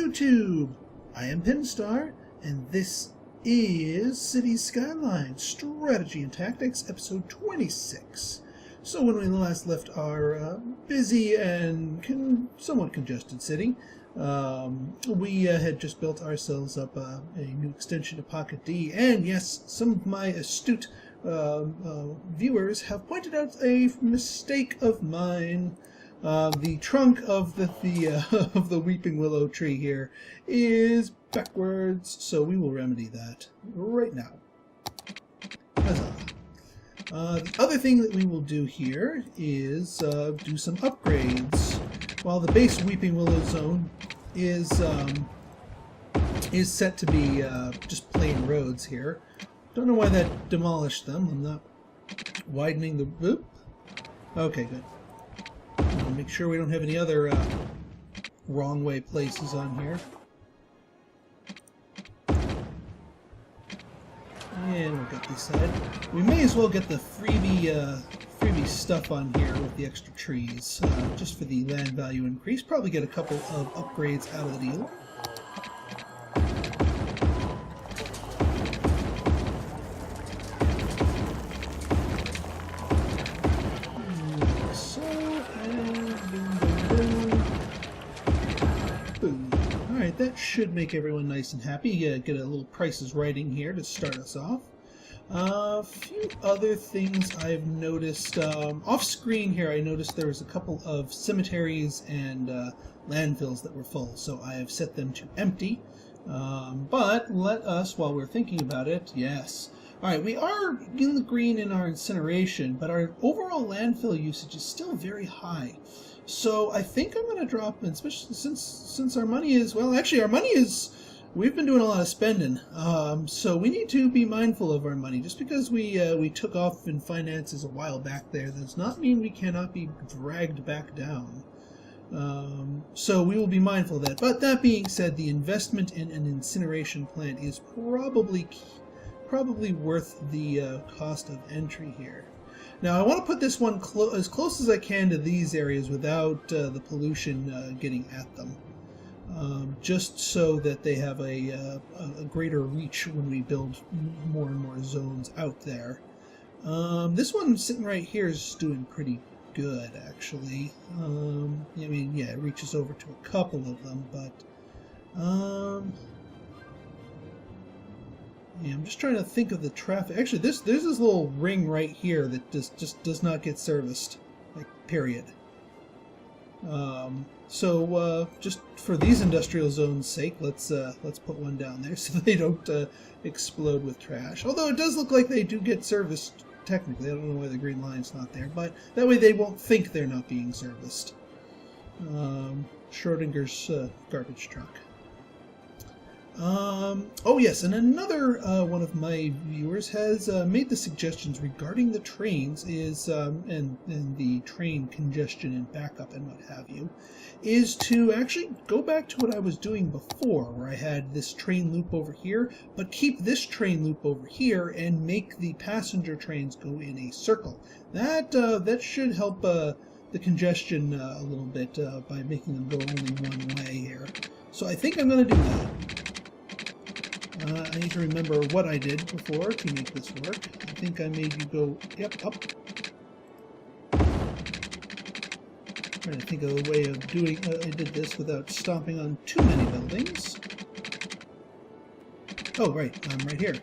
YouTube! I am Pinstar, and this is City Skylines Strategy and Tactics, episode 26. So when we last left our busy and somewhat congested city, we had just built ourselves up a new extension to Pocket D, and yes, some of my astute viewers have pointed out a mistake of mine. The trunk of the weeping willow tree here is backwards, so we will remedy that right now. Huzzah. The other thing that we will do here is do some upgrades. While the base weeping willow zone is set to be just plain roads here. Don't know why that demolished them. I'm not widening the loop. Okay, good. I'll make sure we don't have any other wrong way places on here. And we'll get this side. We may as well get the freebie stuff on here with the extra trees, just for the land value increase. Probably get a couple of upgrades out of the deal. That should make everyone nice and happy. Get a little prices writing here to start us off. A few other things I've noticed. Off screen here I noticed there was a couple of cemeteries and landfills that were full, so I have set them to empty. But let us, while we're thinking about it, yes. Alright, we are in the green in our incineration, but our overall landfill usage is still very high. So I think I'm going to drop, especially since our money is, well, actually our money is, we've been doing a lot of spending. So we need to be mindful of our money. Just because we took off in finances a while back there does not mean we cannot be dragged back down. So we will be mindful of that. But that being said, the investment in an incineration plant is probably worth the cost of entry here. Now I want to put this one as close as I can to these areas without the pollution getting at them, just so that they have a greater reach when we build more and more zones out there. This one sitting right here is doing pretty good, actually. I mean, yeah, it reaches over to a couple of them, but yeah, I'm just trying to think of the traffic. Actually, there's this little ring right here that just does not get serviced, like, period. So just for these industrial zones' sake, let's put one down there so they don't explode with trash. Although it does look like they do get serviced technically. I don't know why the green line's not there, but that way they won't think they're not being serviced. Schrodinger's garbage truck. Oh yes, and another one of my viewers has made the suggestions regarding the trains and the train congestion and backup and what have you, is to actually go back to what I was doing before, where I had this train loop over here, but keep this train loop over here and make the passenger trains go in a circle. That should help the congestion a little bit by making them go only one way here. So I think I'm going to do that. I need to remember what I did before to make this work. I think I made you go, yep, up. Trying to think of a way of doing, I did this without stomping on too many buildings. Oh, right, I'm right here.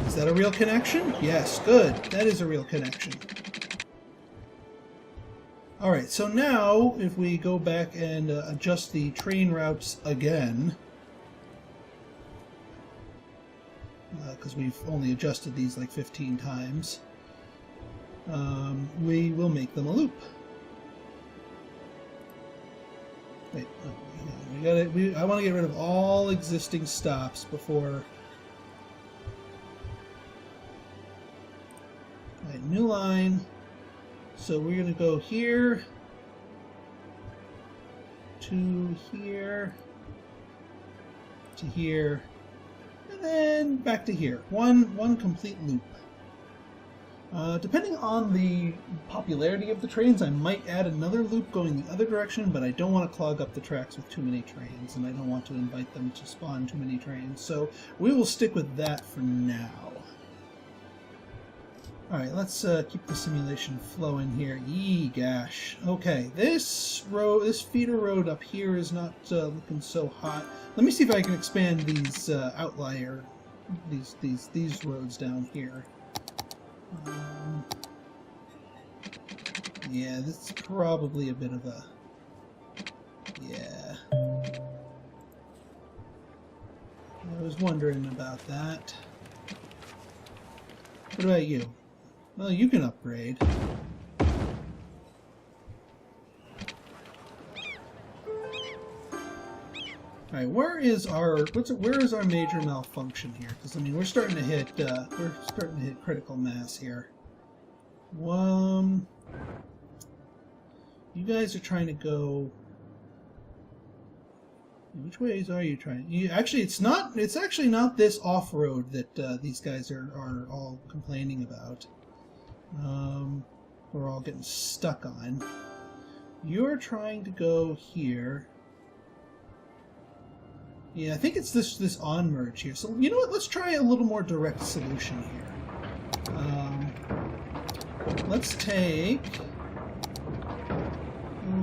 Is that a real connection? Yes, good. That is a real connection. Alright, so now if we go back and adjust the train routes again, because we've only adjusted these like 15 times, we will make them a loop. Wait, I want to get rid of all existing stops before. Alright, new line. So we're going to go here to here to here and then back to here. One complete loop. Depending on the popularity of the trains, I might add another loop going the other direction, but I don't want to clog up the tracks with too many trains, and I don't want to invite them to spawn too many trains, so we will stick with that for now. Alright, let's keep the simulation flowing here. Yee gosh. Okay, this feeder road up here is not looking so hot. Let me see if I can expand these outlier, these roads down here. Yeah, this is probably a bit of a... Yeah. I was wondering about that. What about you? Well, you can upgrade. Alright, where is our major malfunction here? Because I mean, we're starting to hit critical mass here. You guys are trying to go. Which ways are you trying? Actually, it's actually not this off-road that these guys are all complaining about. We're all getting stuck on. You're trying to go here. Yeah, I think it's this on merge here. So you know what? Let's try a little more direct solution here. Let's take.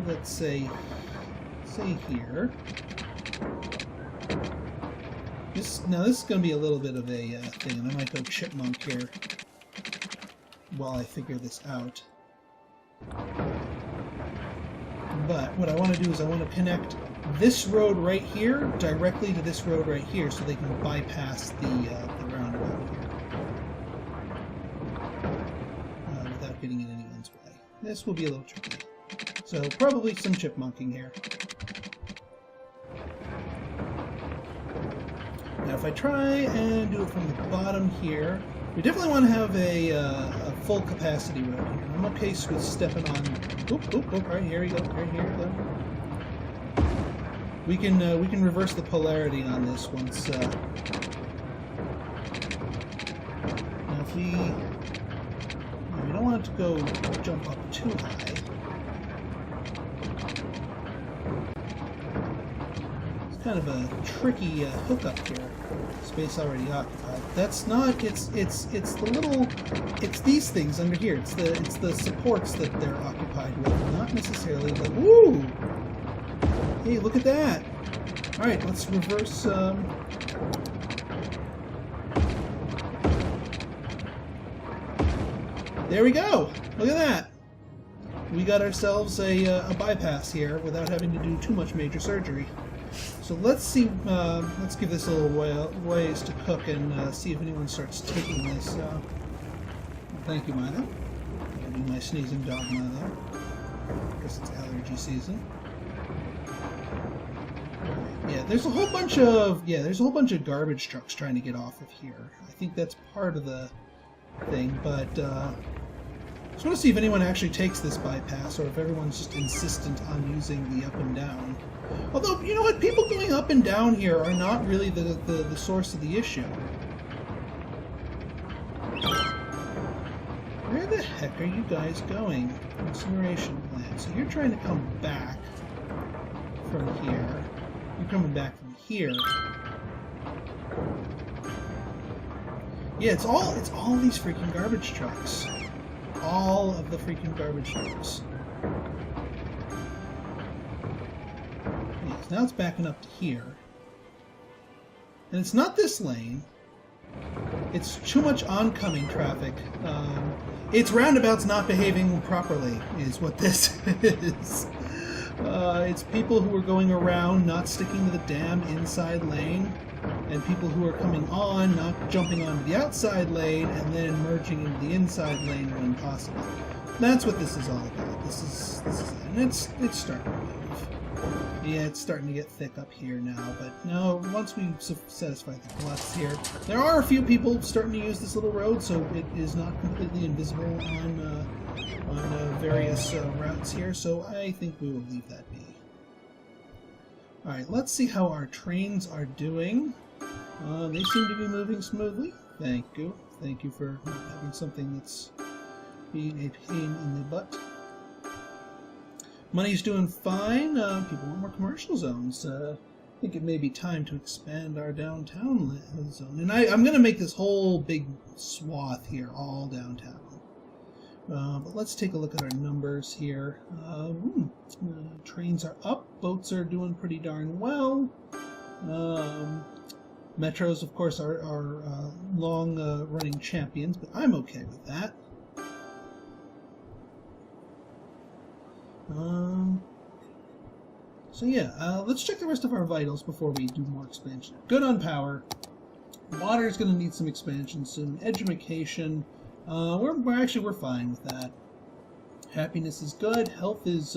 Let's say here. Now this is going to be a little bit of a thing, and I might go chipmunk here while I figure this out. But what I want to do is I want to connect this road right here directly to this road right here, so they can bypass the roundabout here without getting in anyone's way. This will be a little tricky. So probably some chipmunking here. Now if I try and do it from the bottom here, we definitely want to have a full capacity road here. I'm okay with stepping on. Oop, right here we go. Right here. We can reverse the polarity on this once. Now if we don't want it to go jump up too high. It's kind of a tricky hookup here. Space already occupied. That's not. It's the little. It's these things under here. It's the supports that they're occupied with, not necessarily the. Woo! Hey, look at that! All right, let's reverse. There we go. Look at that. We got ourselves a bypass here without having to do too much major surgery. So let's see. Let's give this a little ways to cook and see if anyone starts taking this. Thank you, Milo. I'll do my sneezing dog, Milo. Guess it's allergy season. Yeah, there's a whole bunch of garbage trucks trying to get off of here. I think that's part of the thing, but I just want to see if anyone actually takes this bypass or if everyone's just insistent on using the up and down. Although, you know what, people going up and down here are not really the source of the issue. Where the heck are you guys going? Incineration plant. So you're trying to come back from here. You're coming back from here. Yeah, it's all these freaking garbage trucks. All of the freaking garbage trucks. Yes, now it's backing up to here. And it's not this lane. It's too much oncoming traffic. It's roundabouts not behaving properly, is what this is. It's people who are going around, not sticking to the damn inside lane, and people who are coming on, not jumping onto the outside lane, and then merging into the inside lane when possible. That's what this is all about. This is and it's starting to move. Yeah, it's starting to get thick up here now, but no, once we satisfy the gluts here, there are a few people starting to use this little road, so it is not completely invisible on various routes here, so I think we will leave that be. Alright, let's see how our trains are doing. They seem to be moving smoothly. Thank you. Thank you for having something that's being a pain in the butt. Money's doing fine. People want more commercial zones. I think it may be time to expand our downtown zone. And I'm going to make this whole big swath here all downtown. But let's take a look at our numbers here. Trains are up. Boats are doing pretty darn well. Metros, of course, are long-running champions, but I'm okay with that. So yeah, let's check the rest of our vitals before we do more expansion. Good on power. Water is going to need some expansion soon. Education, we're fine with that. Happiness is good. Health is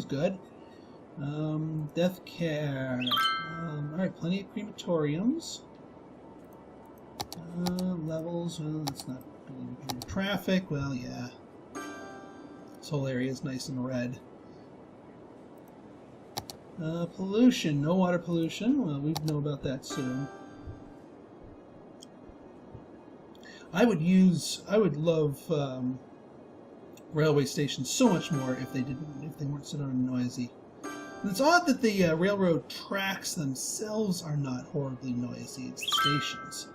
good. Death care. All right, plenty of crematoriums. Levels. Well, that's not doing good. Traffic. Well, yeah. This whole area is nice and red. Pollution. No water pollution. Well, we know about that soon. I would love railway stations so much more if they weren't so darn noisy. And it's odd that the railroad tracks themselves are not horribly noisy. It's the stations.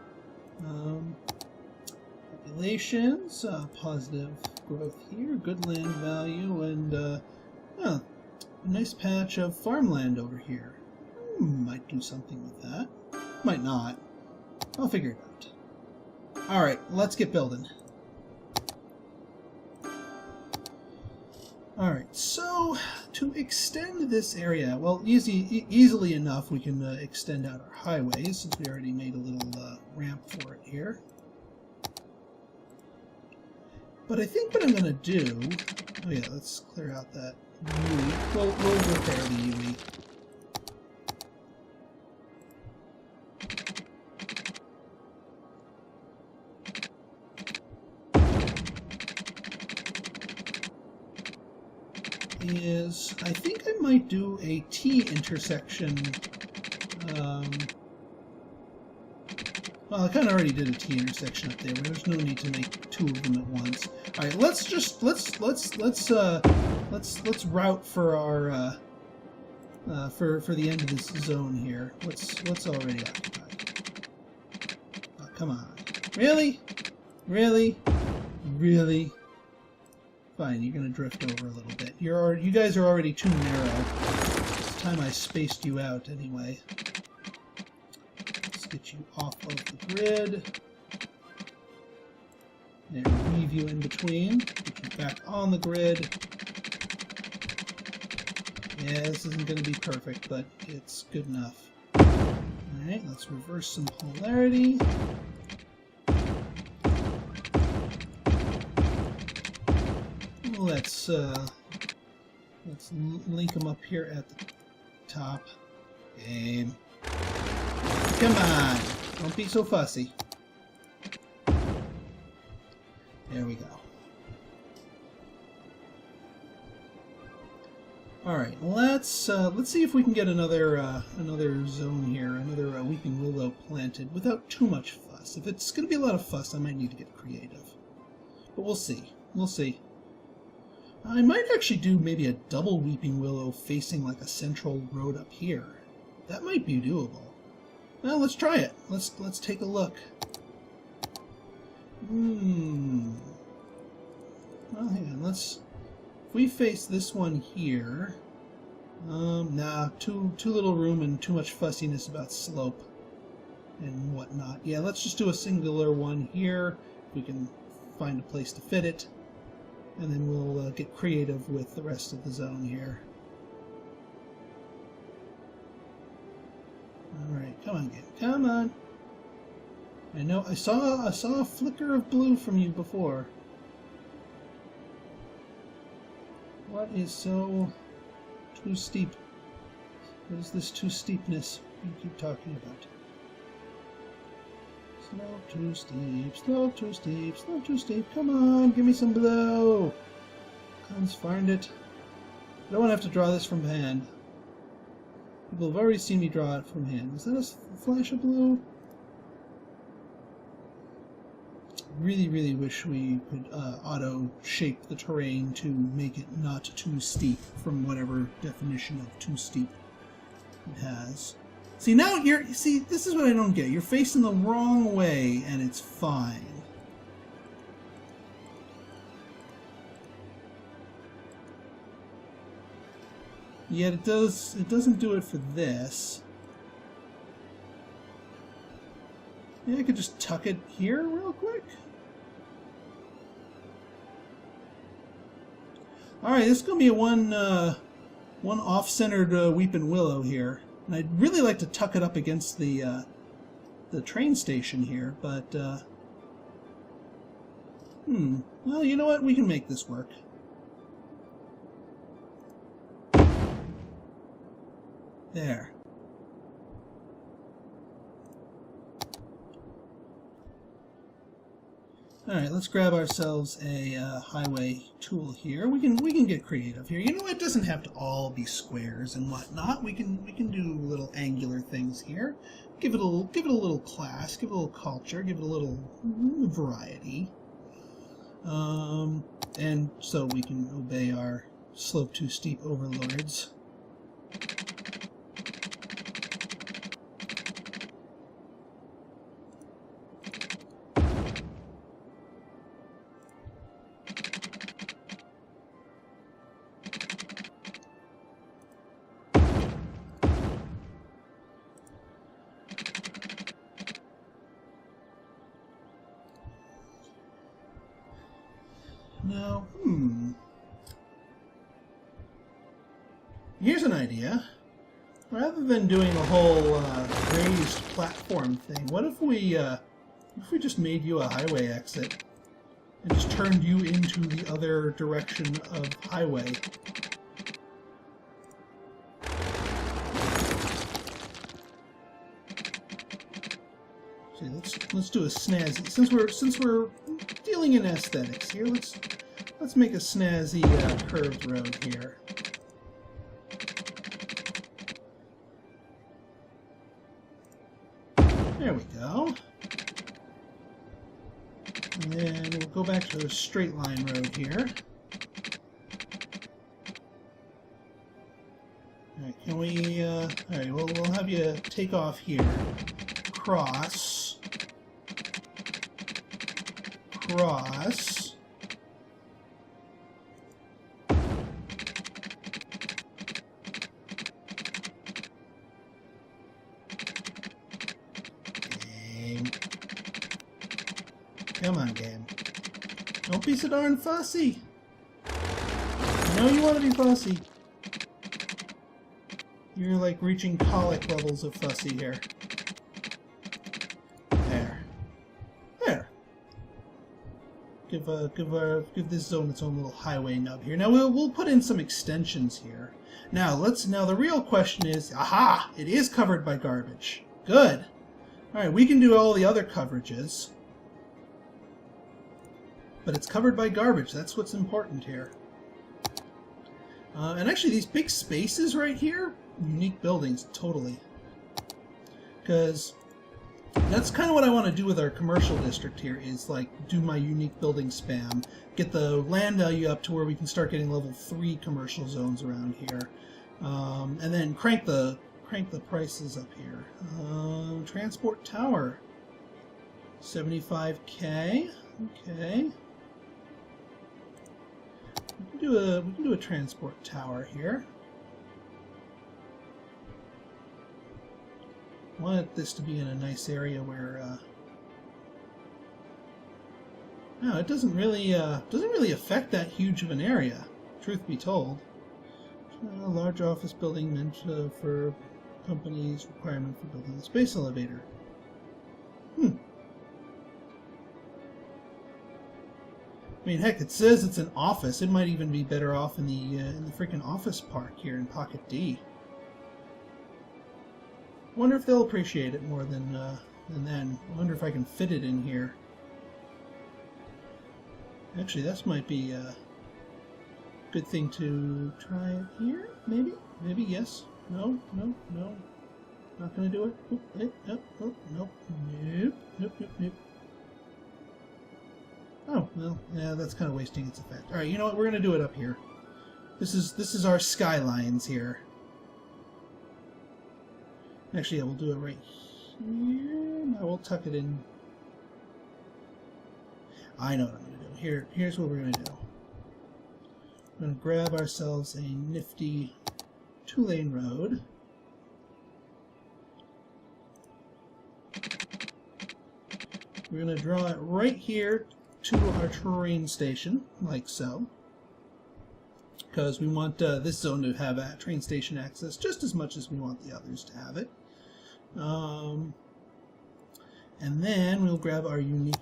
Populations, positive growth here, good land value, and a nice patch of farmland over here. Might do something with that. Might not. I'll figure it out. Alright, let's get building. Alright, so to extend this area, well, easily enough we can extend out our highways, since we already made a little ramp for it here. But I think what I'm going to do... Oh yeah, let's clear out that UE. We'll repair the UE. I think I might do a T intersection. Well, I kind of already did a T intersection up there, but there's no need to make two of them at once. All right, let's route for our for the end of this zone here. What's already occupied? Oh, come on, really? Fine, you're gonna drift over a little bit. You guys are already too narrow. It's time I spaced you out anyway. Let's get you off of the grid. And weave you in between. Get you back on the grid. Yeah, this isn't gonna be perfect, but it's good enough. Alright, let's reverse some polarity. Let's link them up here at the top. Game. Come on! Don't be so fussy. There we go. All right, let's see if we can get another zone here, another weeping willow planted without too much fuss. If it's going to be a lot of fuss, I might need to get creative. But we'll see. We'll see. I might actually do maybe a double weeping willow facing like a central road up here. That might be doable. Well, let's try it. Let's take a look. Well, hang on. If we face this one here. Nah, too little room and too much fussiness about slope and whatnot. Yeah, let's just do a singular one here. If we can find a place to fit it. And then we'll get creative with the rest of the zone here. Alright, come on, game. Come on! I know, I saw a flicker of blue from you before. What is so too steep? What is this too steepness you keep talking about? Slope too steep, slope too steep, slope too steep. Come on, give me some blue. Cons find it. I don't want to have to draw this from hand. People have already seen me draw it from hand. Is that a flash of blue? really wish we could auto shape the terrain to make it not too steep from whatever definition of too steep it has. See, now see, this is what I don't get. You're facing the wrong way and it's fine. Yet it doesn't do it for this. Yeah, I could just tuck it here real quick. Alright, this is going to be a one off-centered weeping willow here. And I'd really like to tuck it up against the train station here, but well, you know what? We can make this work. There. Alright, let's grab ourselves a highway tool here. We can get creative here. You know, it doesn't have to all be squares and whatnot. We can do little angular things here. Give it a little class, give it a little culture, give it a little variety. And so we can obey our slope too steep overlords. Now, here's an idea. Rather than doing a whole raised platform thing, what if we just made you a highway exit and just turned you into the other direction of highway? See, let's do a snazzy. Since we're dealing in aesthetics here, let's make a snazzy curved road here. There we go. And then we'll go back to a straight line road here. Alright, can we, alright, we'll have you take off here. Cross. Game. Come on, game. Don't be so darn fussy. I know you want to be fussy. You're like reaching colic levels of fussy here. Give this zone its own little highway nub here. Now we'll put in some extensions here. Now the real question is, aha! It is covered by garbage. Good. All right, we can do all the other coverages, but it's covered by garbage. That's what's important here. And actually, these big spaces right here, unique buildings, totally. Because that's kind of what I want to do with our commercial district here, is like do my unique building spam, get the land value up to where we can start getting level 3 commercial zones around here, and then crank the prices up here. Transport tower, 75K. Okay, we can do a transport tower here. I want this to be in a nice area where no, it doesn't really affect that huge of an area, truth be told. A large office building meant for companies, requirement for building a space elevator. I mean, heck, it says it's an office. It might even be better off in the freaking office park here in Pocket D. Wonder if they'll appreciate it more than then. I wonder if I can fit it in here. Actually, this might be a good thing to try it here. Maybe, yes. No. Not gonna do it. Oop, nope. Well, yeah, that's kind of wasting its effect. All right, you know what? We're gonna do it up here. This is our Skylines here. Actually, yeah, we'll do it right here. No, we'll tuck it in. I know what I'm gonna do. Here's what we're gonna do. We're gonna grab ourselves a nifty 2-lane road. We're going to draw it right here to our terrain station, like so. Because we want this zone to have train station access just as much as we want the others to have it. And then we'll grab our unique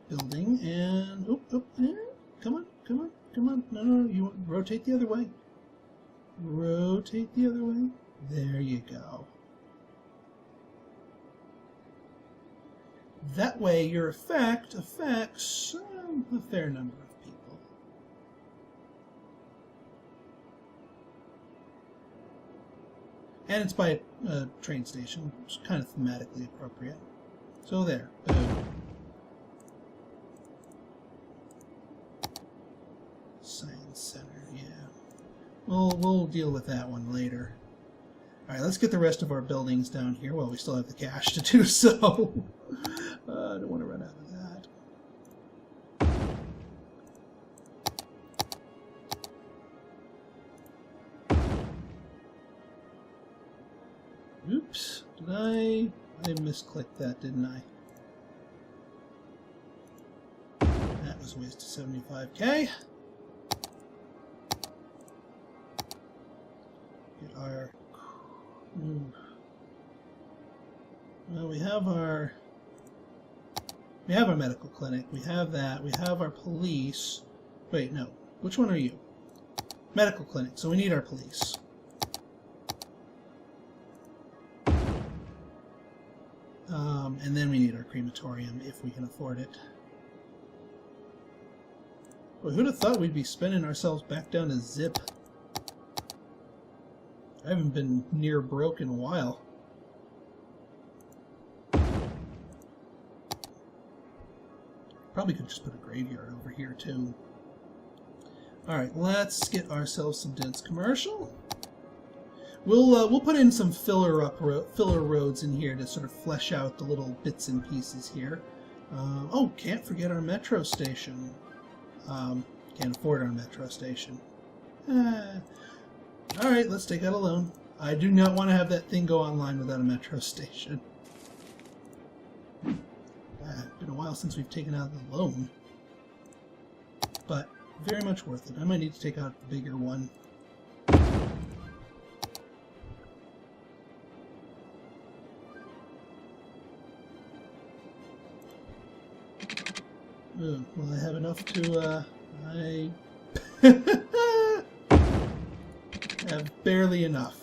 building and... Oh, come on. No, you rotate the other way. Rotate the other way. There you go. That way your effect affects a fair number of people. And it's by a train station, which is kind of thematically appropriate. So there. Boom. Science Center, yeah. We'll deal with that one later. Alright, let's get the rest of our buildings down here. Well, we still have the cash to do so. I don't want to run out of that. Oops, did I misclick that, didn't I? That was a waste of 75k. Get our... Well, we have our medical clinic. We have that. We have our police. Wait, no. Which one are you? Medical clinic. So we need our police. And then we need our crematorium if we can afford it. Well, who'd have thought we'd be spending ourselves back down to zip? I haven't been near broke in a while. Probably could just put a graveyard over here too. Alright, let's get ourselves some dense commercial. We'll put in some filler roads in here to sort of flesh out the little bits and pieces here. Oh, can't forget our metro station. Can't afford our metro station. Alright, let's take out a loan. I do not want to have that thing go online without a metro station. It's been a while since we've taken out the loan. But very much worth it. I might need to take out the bigger one. Will I have enough to, I have barely enough.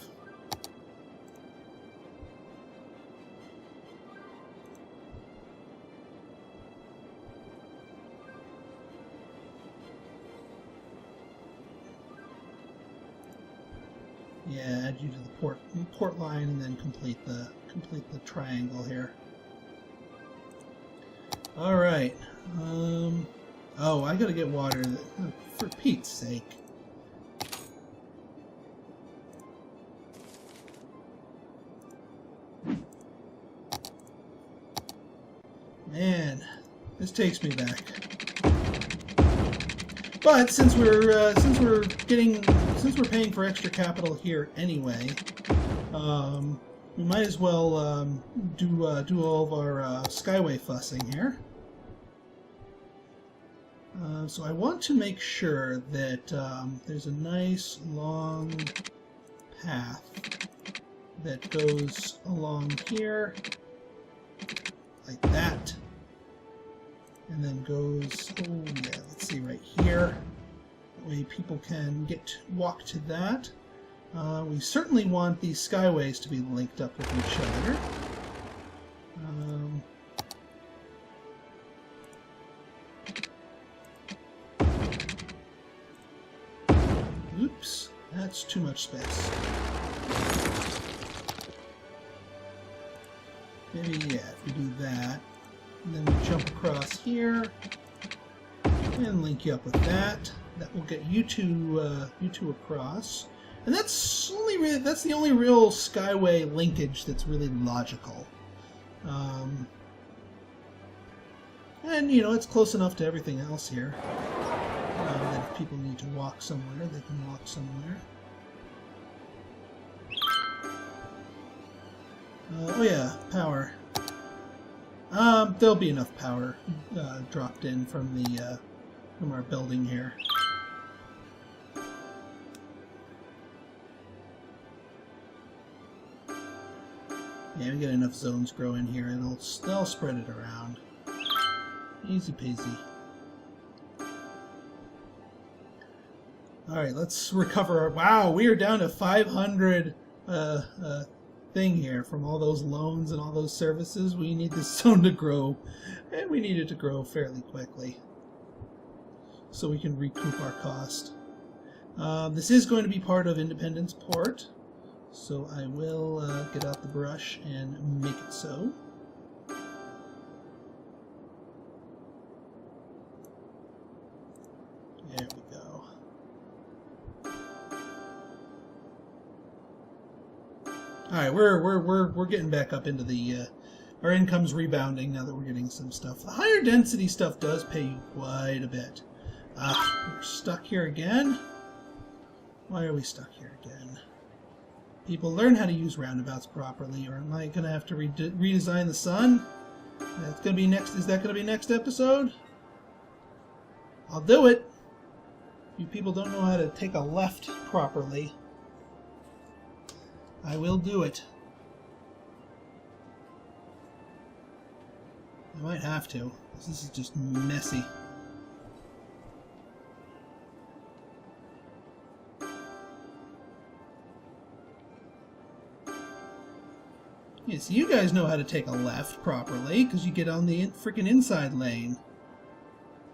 Yeah, add you to the port line and then complete the triangle here. All right. Oh, I gotta get water. For Pete's sake. Man, this takes me back. But since we're paying for extra capital here anyway, we might as well do all of our skyway fussing here. So I want to make sure that there's a nice long path that goes along here, like that, and then goes, oh yeah, let's see, right here. That way people can walk to that. We certainly want these skyways to be linked up with each other. Oops, that's too much space. Maybe, yeah, if we do that, and then we jump across here, And link you up with that. That will get you two across. And that's the only real Skyway linkage that's really logical. And you know, it's close enough to everything else here that if people need to walk somewhere, they can walk somewhere. Oh yeah, power. There'll be enough power dropped in from the from our building here. Yeah, we get enough zones growing here, and they'll spread it around. Easy peasy. Alright, let's recover our... Wow, we are down to 500 thing here from all those loans and all those services. We need this zone to grow, and we need it to grow fairly quickly so we can recoup our cost. This is going to be part of Independence Port, so I will get out the brush and make it so. There we go. All right, we're getting back up into the our income's rebounding now that we're getting some stuff. The higher density stuff does pay you quite a bit. We're stuck here again. Why are we stuck here again? People, learn how to use roundabouts properly, or am I going to have to redesign the sun? That's going to be next. Is that going to be next episode? I'll do it. You people don't know how to take a left properly. I will do it. I might have to. This is just messy. Yeah, so you guys know how to take a left properly, because you get on the freaking inside lane.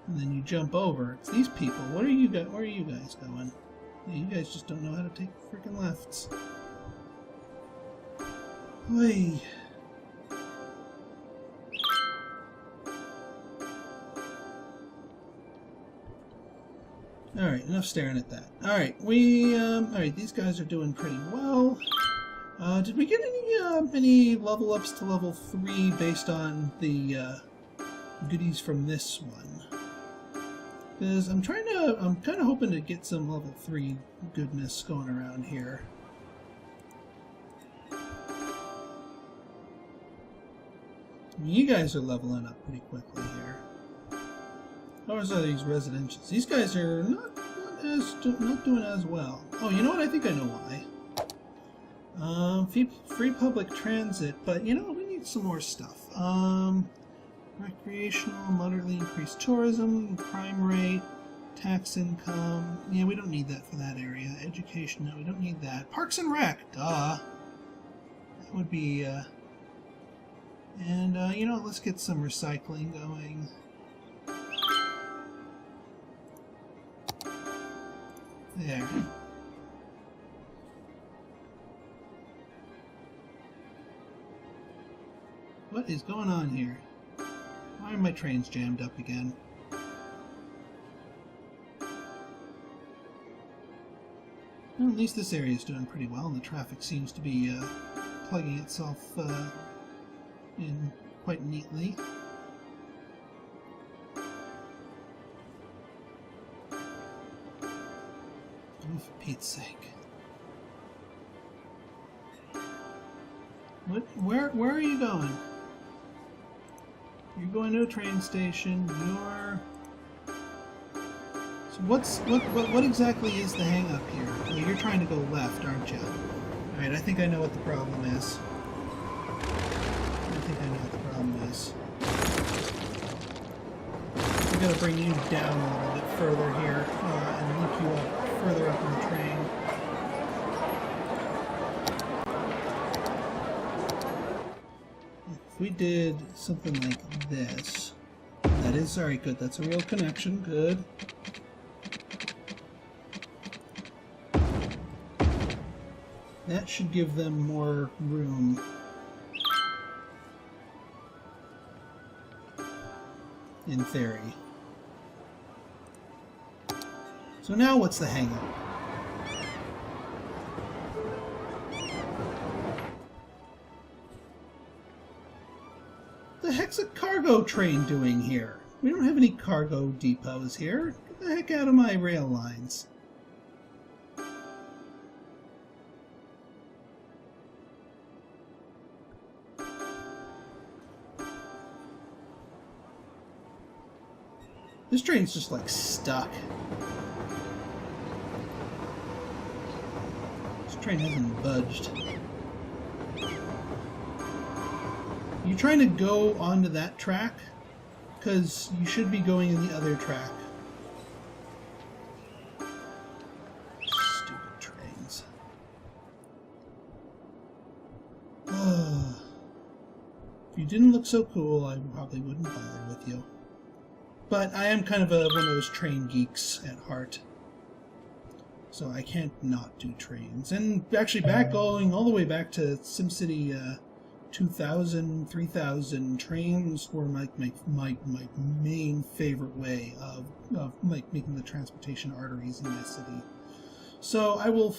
And then you jump over. It's these people. Where are you guys going? Yeah, you guys just don't know how to take freaking lefts. Oy. Alright, enough staring at that. Alright, alright, these guys are doing pretty well. Did we get any level ups to level 3 based on the goodies from this one? Because I'm kind of hoping to get some level 3 goodness going around here. I mean, you guys are leveling up pretty quickly here. Those are these residentials. These guys are not doing as well. Oh, you know what? I think I know why. Free public transit, but you know, we need some more stuff. Recreational, moderately increased tourism, crime rate, tax income. Yeah, we don't need that for that area. Education, no, we don't need that. Parks and Rec, duh. That would be, and, you know, let's get some recycling going. There. What is going on here? Why are my trains jammed up again? Well, at least this area is doing pretty well, and the traffic seems to be plugging itself in quite neatly. Oh, for Pete's sake. What? Where are you going? You're going to a train station. You're... So what exactly is the hang-up here? Well, you're trying to go left, aren't you? Alright, I think I know what the problem is. I'm going to bring you down a little bit further here and link you up further up in the train. If we did something like this, that is, alright, good, that's a real connection, good. That should give them more room. In theory. So now what's the hang-up? The heck's a cargo train doing here? We don't have any cargo depots here. Get the heck out of my rail lines. This train's just like stuck. This train hasn't budged. You trying to go onto that track? Because you should be going in the other track. Stupid trains. If you didn't look so cool, I probably wouldn't bother with you. But I am kind of one of those train geeks at heart. So I can't not do trains. And actually going all the way back to SimCity 2000, 3000, trains were my main favorite way of making the transportation arteries in my city. So I will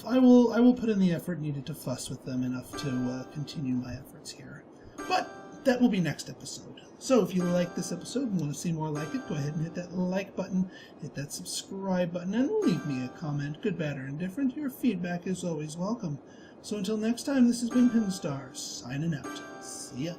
put in the effort needed to fuss with them enough to continue my efforts here. But that will be next episode. So if you like this episode and want to see more like it, go ahead and hit that like button, hit that subscribe button, and leave me a comment, good, bad, or indifferent. Your feedback is always welcome. So until next time, this has been Pinstar, signing out. See ya.